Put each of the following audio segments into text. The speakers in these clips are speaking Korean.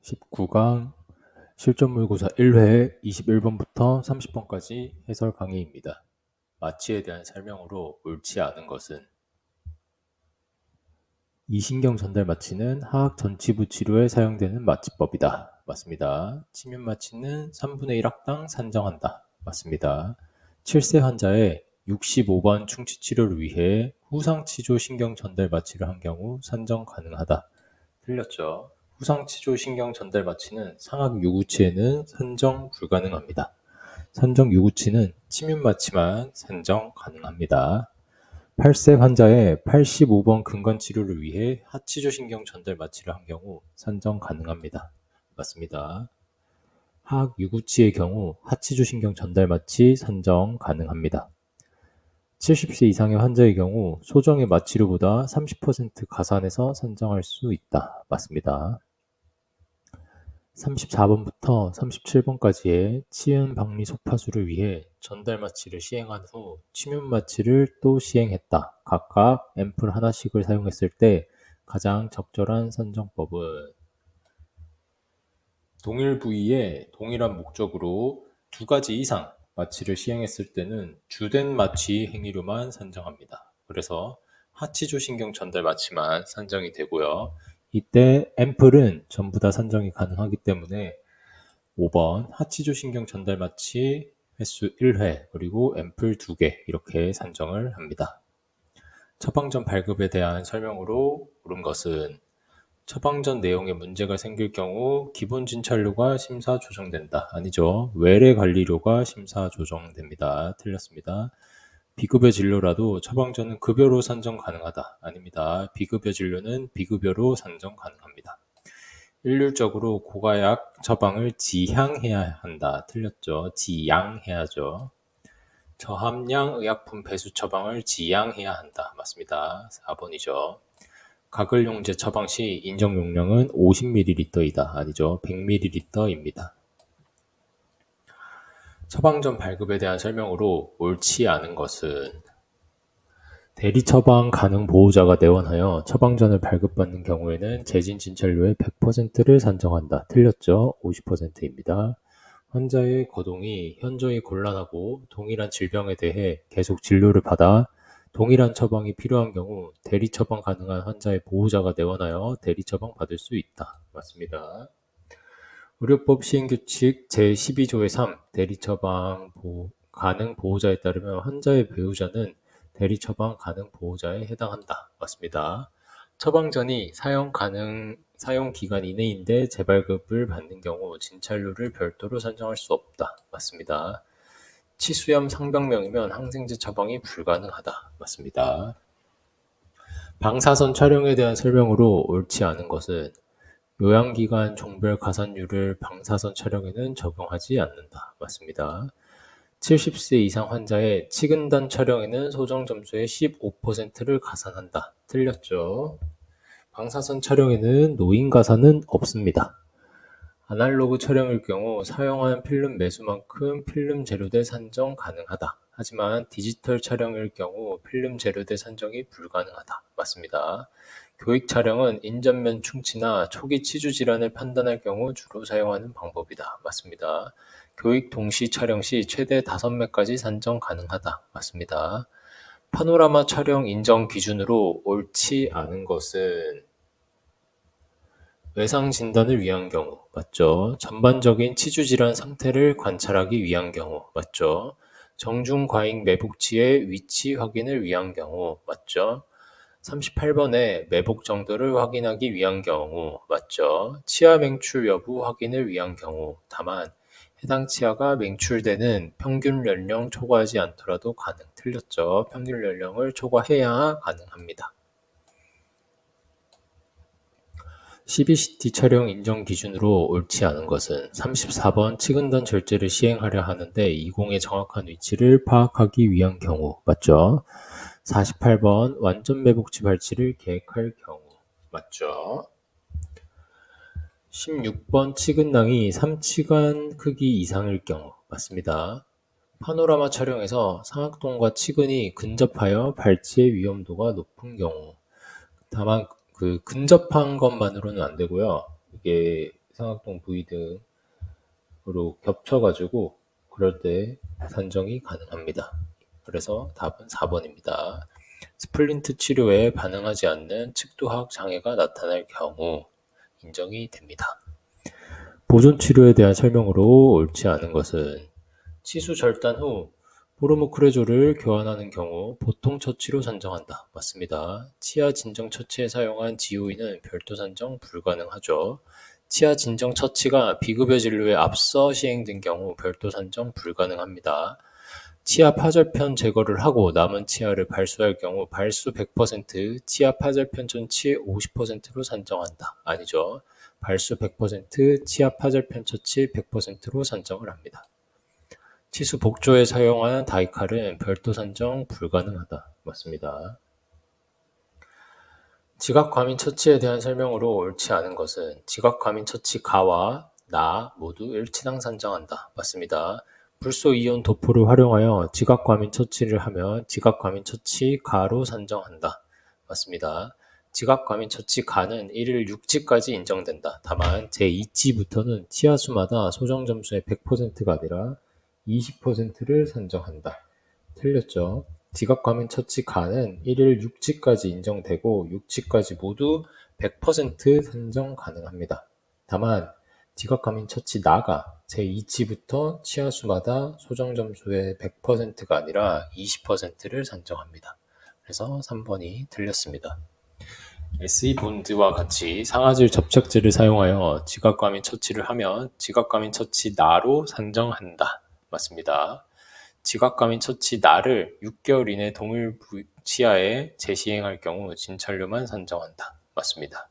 19강 실전모의고사 1회 21번부터 30번까지 해설 강의입니다. 마취에 대한 설명으로 옳지 않은 것은 이신경 전달 마취는 하악 전치부 치료에 사용되는 마취법이다. 맞습니다. 침윤 마취는 3분의 1 학당 산정한다. 맞습니다. 7세 환자의 65번 충치 치료를 위해 후상치조 신경 전달 마취를 한 경우 산정 가능하다. 틀렸죠. 후상치조 신경 전달 마취는 상악 유구치에는 산정 불가능합니다. 산정 유구치는 침윤 마취만 산정 가능합니다. 8세 환자의 85번 근관 치료를 위해 하치조 신경 전달 마취를 한 경우 산정 가능합니다. 맞습니다. 하악 유구치의 경우 하치조 신경 전달 마취 산정 가능합니다. 70세 이상의 환자의 경우 소정의 마취료보다 30% 가산해서 산정할 수 있다. 맞습니다. 34번부터 37번까지의 치은 박리 속파수를 위해 전달 마취를 시행한 후 침윤 마취를 또 시행했다. 각각 앰플 하나씩을 사용했을 때 가장 적절한 산정법은 동일 부위에 동일한 목적으로 두 가지 이상 마취를 시행했을 때는 주된 마취 행위로만 산정합니다. 그래서 하치조 신경 전달 마취만 산정이 되고요. 이때 앰플은 전부 다 산정이 가능하기 때문에 5번 하치조 신경 전달 마취 횟수 1회 그리고 앰플 2개 이렇게 산정을 합니다. 처방전 발급에 대한 설명으로 옳은 것은 처방전 내용에 문제가 생길 경우 기본 진찰료가 심사 조정된다. 아니죠. 외래 관리료가 심사 조정됩니다. 틀렸습니다. 비급여 진료라도 처방전은 급여로 산정 가능하다. 아닙니다. 비급여 진료는 비급여로 산정 가능합니다. 일률적으로 고가약 처방을 지향해야 한다. 틀렸죠. 지양해야죠. 저함량 의약품 배수 처방을 지양해야 한다. 맞습니다. 4번이죠. 가글용제 처방 시 인정 용량은 50ml이다. 아니죠. 100ml입니다. 처방전 발급에 대한 설명으로 옳지 않은 것은 대리 처방 가능 보호자가 내원하여 처방전을 발급받는 경우에는 재진 진찰료의 100%를 산정한다. 틀렸죠. 50%입니다. 환자의 거동이 현저히 곤란하고 동일한 질병에 대해 계속 진료를 받아 동일한 처방이 필요한 경우 대리 처방 가능한 환자의 보호자가 내원하여 대리 처방 받을 수 있다. 맞습니다. 의료법 시행규칙 제12조의 3 대리 처방 가능 보호자에 따르면 환자의 배우자는 대리 처방 가능 보호자에 해당한다. 맞습니다. 처방전이 사용 기간 이내인데 재발급을 받는 경우 진찰료를 별도로 산정할 수 없다. 맞습니다. 치수염 상병명이면 항생제 처방이 불가능하다. 맞습니다. 방사선 촬영에 대한 설명으로 옳지 않은 것은 요양기관 종별 가산율을 방사선 촬영에는 적용하지 않는다. 맞습니다. 70세 이상 환자의 치근단 촬영에는 소정 점수의 15%를 가산한다. 틀렸죠. 방사선 촬영에는 노인 가산은 없습니다. 아날로그 촬영일 경우 사용한 필름 매수만큼 필름 재료대 산정 가능하다. 하지만 디지털 촬영일 경우 필름 재료대 산정이 불가능하다. 맞습니다. 교익 촬영은 인전면 충치나 초기 치주 질환을 판단할 경우 주로 사용하는 방법이다. 맞습니다. 교익 동시 촬영 시 최대 5매까지 산정 가능하다. 맞습니다. 파노라마 촬영 인정 기준으로 옳지 않은 것은 외상 진단을 위한 경우, 맞죠? 전반적인 치주 질환 상태를 관찰하기 위한 경우, 맞죠? 정중 과잉 매복치의 위치 확인을 위한 경우, 맞죠? 38번에 매복 정도를 확인하기 위한 경우, 맞죠? 치아 맹출 여부 확인을 위한 경우, 다만 해당 치아가 맹출되는 평균 연령 초과하지 않더라도 가능. 틀렸죠? 평균 연령을 초과해야 가능합니다. CBCT 촬영 인정 기준으로 옳지 않은 것은 34번 치근단 절제를 시행하려 하는데 이공의 정확한 위치를 파악하기 위한 경우, 맞죠? 48번 완전 매복치 발치를 계획할 경우, 맞죠? 16번 치근낭이 3치관 크기 이상일 경우, 맞습니다. 파노라마 촬영에서 상악동과 치근이 근접하여 발치의 위험도가 높은 경우, 다만 근접한 것만으로는 안 되고요. 이게 이상학동 부위 등으로 겹쳐가지고 그럴 때 산정이 가능합니다. 그래서 답은 4번입니다. 스플린트 치료에 반응하지 않는 측도학 장애가 나타날 경우 인정이 됩니다. 보존 치료에 대한 설명으로 옳지 않은 것은 치수 절단 후 보르모크레졸을 교환하는 경우 보통 처치로 산정한다. 맞습니다. 치아 진정 처치에 사용한 지오인은 별도 산정 불가능하죠. 치아 진정 처치가 비급여 진료에 앞서 시행된 경우 별도 산정 불가능합니다. 치아 파절편 제거를 하고 남은 치아를 발수할 경우 발수 100%, 치아 파절편 전치 50%로 산정한다. 아니죠. 발수 100%, 치아 파절편 처치 100%로 산정을 합니다. 치수 복조에 사용하는 다이칼은 별도 산정 불가능하다. 맞습니다. 지각 과민 처치에 대한 설명으로 옳지 않은 것은 지각 과민 처치 가와 나 모두 일치당 산정한다. 맞습니다. 불소 이온 도포를 활용하여 지각 과민 처치를 하면 지각 과민 처치 가로 산정한다. 맞습니다. 지각 과민 처치 가는 1일 6지까지 인정된다. 다만 제2지부터는 치아수마다 소정 점수의 100%가 아니라 20%를 산정한다. 틀렸죠? 지각 과민 처치 가는 1일 6지까지 인정되고 6지까지 모두 100% 산정 가능합니다. 다만 지각 과민 처치 나가 제2지부터 치아수마다 소정 점수의 100%가 아니라 20%를 산정합니다. 그래서 3번이 틀렸습니다. SE 본드와 같이 상아질 접착제를 사용하여 지각 과민 처치를 하면 지각 과민 처치 나로 산정한다. 맞습니다. 지각 과민 처치 나를 6개월 이내 동일 치아에 재시행할 경우 진찰료만 산정한다. 맞습니다.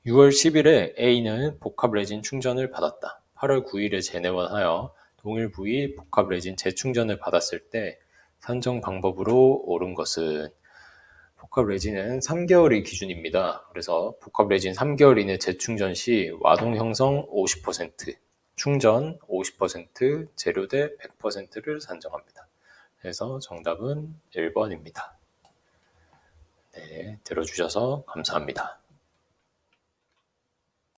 6월 10일에 A는 복합 레진 충전을 받았다. 8월 9일에 재내원하여 동일 부위 복합 레진 재충전을 받았을 때 산정 방법으로 옳은 것은 복합 레진은 3개월이 기준입니다. 그래서 복합 레진 3개월 이내 재충전 시 와동 형성 50%, 충전 50%, 재료대 100%를 산정합니다. 그래서 정답은 1번입니다. 네, 들어주셔서 감사합니다.